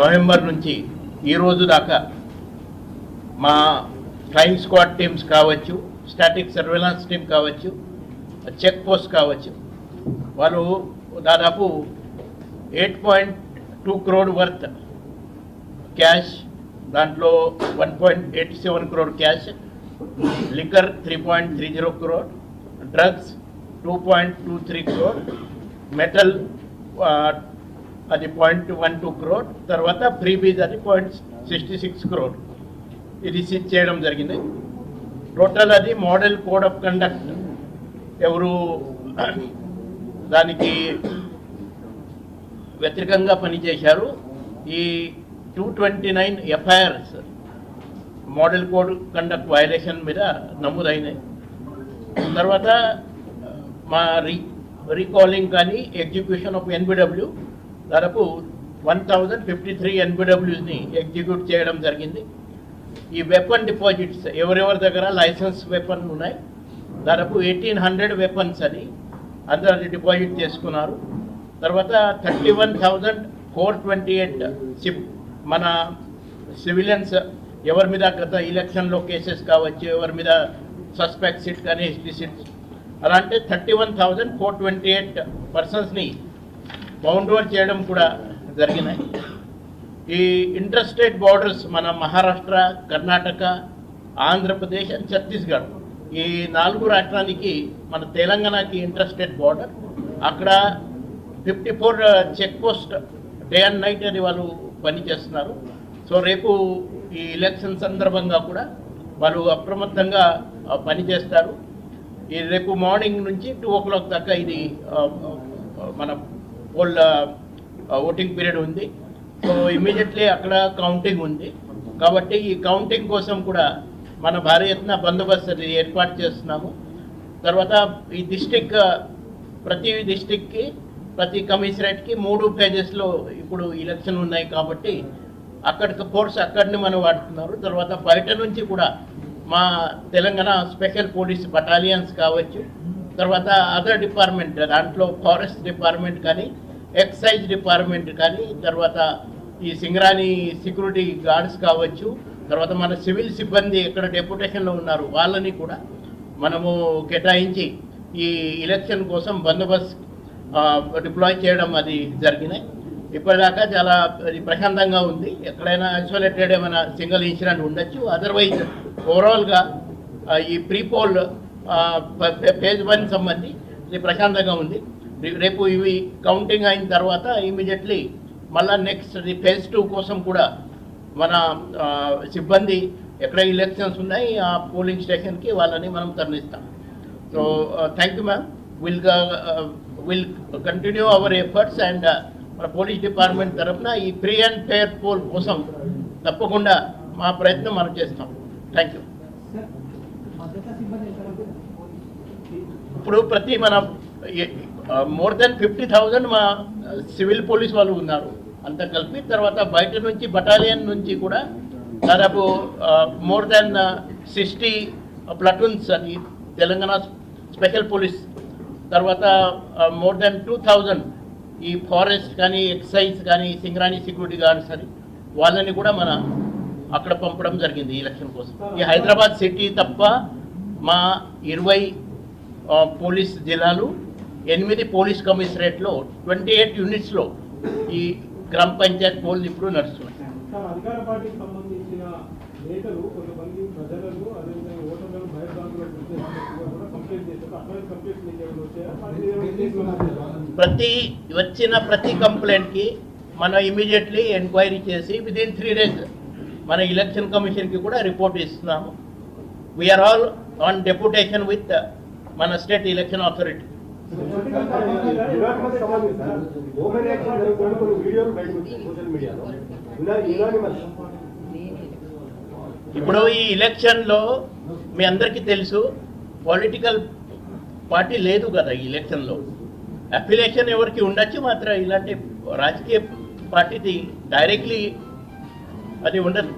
November నుంచి ఈ రోజు దాకా మా ఫ్లయింగ్ స్క్వాడ్ టీమ్స్ కావచ్చు, స్టాటిక్ సర్వేలెన్స్ టీమ్ కావచ్చు, చెక్ పోస్ట్ కావచ్చు, వాళ్ళు దాదాపు 8.2 crore వర్త్ క్యాష్, దాంట్లో 1.87 crore cash, liquor 3.30 crore, drugs 2.23 crore, metal అది 0.12 crore, తర్వాత ఫ్రీబీజ్ అది 0.66 crore ఇది సీజ్ చేయడం జరిగింది. టోటల్ అది మోడల్ కోడ్ ఆఫ్ కండక్ట్ ఎవరు దానికి వ్యతిరేకంగా పనిచేశారు. ఈ 229 FIRs model code conduct violation మీద నమోదైనాయి. తర్వాత మా రీకాలింగ్ కానీ ఎగ్జిక్యూషన్ ఆఫ్ NBW దాదాపు 1053 NBWస్ని ఎగ్జిక్యూట్ చేయడం జరిగింది. ఈ వెపన్ డిపాజిట్స్ ఎవరెవరి దగ్గర లైసెన్స్ వెపన్ ఉన్నాయి, దాదాపు 1800 వెపన్స్ అని అందరు డిపాజిట్ చేసుకున్నారు. తర్వాత 31,428 మన సివిలియన్స్ ఎవరి మీద గత ఎలక్షన్లో కేసెస్ కావచ్చు, ఎవరి మీద సస్పెక్ట్ సిట్ కానీ హిస్టరీ సిట్స్ అలా అంటే 31,428 పర్సన్స్ని బౌండ్ ఓవర్ చేయడం కూడా జరిగినాయి. ఈ ఇంటర్ స్టేట్ బార్డర్స్ మన మహారాష్ట్ర, కర్ణాటక, ఆంధ్రప్రదేశ్ అండ్ ఛత్తీస్గఢ్ ఈ 4 రాష్ట్రానికి మన తెలంగాణకి ఇంటర్ స్టేట్ బార్డర్. అక్కడ 54 check post day and night అది వాళ్ళు పనిచేస్తున్నారు. సో రేపు ఈ ఎలక్షన్ సందర్భంగా కూడా వాళ్ళు అప్రమత్తంగా పనిచేస్తారు. ఈ రేపు మార్నింగ్ నుంచి 2 o'clock దాకా ఇది మన పోల్ ఓటింగ్ పీరియడ్ ఉంది. సో ఇమీడియట్లీ అక్కడ కౌంటింగ్ ఉంది కాబట్టి ఈ కౌంటింగ్ కోసం కూడా మన భారీ ఎత్తున బందోబస్తు ఏర్పాటు చేస్తున్నాము. తర్వాత ఈ ప్రతి డిస్టిక్కి ప్రతి కమిషనరేట్కి 3 పేజెస్లో ఇప్పుడు ఎలక్షన్ ఉన్నాయి కాబట్టి అక్కడికి ఫోర్స్ అక్కడిని మనం వాడుతున్నారు. తర్వాత బయట నుంచి కూడా మా తెలంగాణ స్పెషల్ పోలీస్ బటాలియన్స్ కావచ్చు, తర్వాత అదర్ డిపార్ట్మెంట్ దాంట్లో ఫారెస్ట్ డిపార్ట్మెంట్ కానీ, ఎక్సైజ్ డిపార్ట్మెంట్ కానీ, తర్వాత ఈ సింగరాణి సెక్యూరిటీ గార్డ్స్ కావచ్చు, తర్వాత మన సివిల్ సిబ్బంది ఎక్కడ డెప్యుటేషన్లో ఉన్నారు వాళ్ళని కూడా మనము కేటాయించి ఈ ఎలక్షన్ కోసం బందోబస్తు డిప్లాయ్ చేయడం అది జరిగినాయి. ఇప్పటిదాకా చాలా ప్రశాంతంగా ఉంది. ఎక్కడైనా ఐసోలేటెడ్ ఏమైనా సింగిల్ ఇన్సిడెంట్ ఉండొచ్చు, అదర్వైజ్ ఓవరాల్గా ఈ ప్రీపోల్ ఫేజ్ 1 సంబంధి ఇది ప్రశాంతంగా ఉంది. రేపు ఇవి కౌంటింగ్ అయిన తర్వాత ఇమీడియట్లీ మళ్ళీ నెక్స్ట్ ఫేజ్ 2 కోసం కూడా మన సిబ్బంది ఎక్కడ ఎలక్షన్స్ ఉన్నాయి ఆ పోలింగ్ స్టేషన్కి వాళ్ళని మనం తరలిస్తాం. So thank you ma'am. Will continue our efforts and మన పోలీస్ డిపార్ట్మెంట్ తరఫున ఈ ఫ్రీ అండ్ ఫెయిర్ పోల్ కోసం తప్పకుండా మా ప్రయత్నం మనం చేస్తాం. Thank you. ఇప్పుడు ప్రతి మన మోర్ దెన్ 50,000 మా సివిల్ పోలీస్ వాళ్ళు ఉన్నారు అంతా కలిపి. తర్వాత బయట నుంచి బటాలియన్ నుంచి కూడా దాదాపు మోర్ దెన్ 60 ప్లటూన్స్ అని తెలంగాణ స్పెషల్ పోలీస్, తర్వాత మోర్ దెన్ 2,000 ఈ ఫారెస్ట్ కానీ, ఎక్సైజ్ కానీ, సింగరాణి సెక్యూరిటీ గార్డ్స్ అని వాళ్ళని కూడా మన అక్కడ పంపడం జరిగింది ఈ ఎలక్షన్ కోసం. ఈ హైదరాబాద్ సిటీ తప్ప మా 20 పోలీస్ జిల్లాలు, 8 పోలీస్ కమిషనరేట్లో 28 యూనిట్స్లో ఈ గ్రామ పంచాయత్ పోల్ ఇప్పుడు నడుస్తున్నాయి. అధికార పార్టీకి సంబంధించిన నేతలు కొంతమంది ప్రజలను అదేవిధంగా ఓటర్లను భయభ్రాంతులకు కంప్లైంట్ చేశారు. అక్కడ కంప్లైంట్ ప్రతి కంప్లైంట్కి మనం ఇమీడియట్లీ ఎంక్వైరీ చేసి విదిన్ 3 days మన ఎలక్షన్ కమిషన్కి కూడా రిపోర్ట్ ఇస్తున్నాము. We are all on deputation with మన స్టేట్ ఎలక్షన్ అథారిటీ. ఇప్పుడు ఈ ఎలక్షన్లో మీ అందరికీ తెలుసు పొలిటికల్ పార్టీ లేదు కదా ఈ ఎలక్షన్లో. అఫిలియేషన్ ఎవరికి ఉండొచ్చు, మాత్రం ఇలాంటి రాజకీయ పార్టీది డైరెక్ట్లీ అది ఉండదు.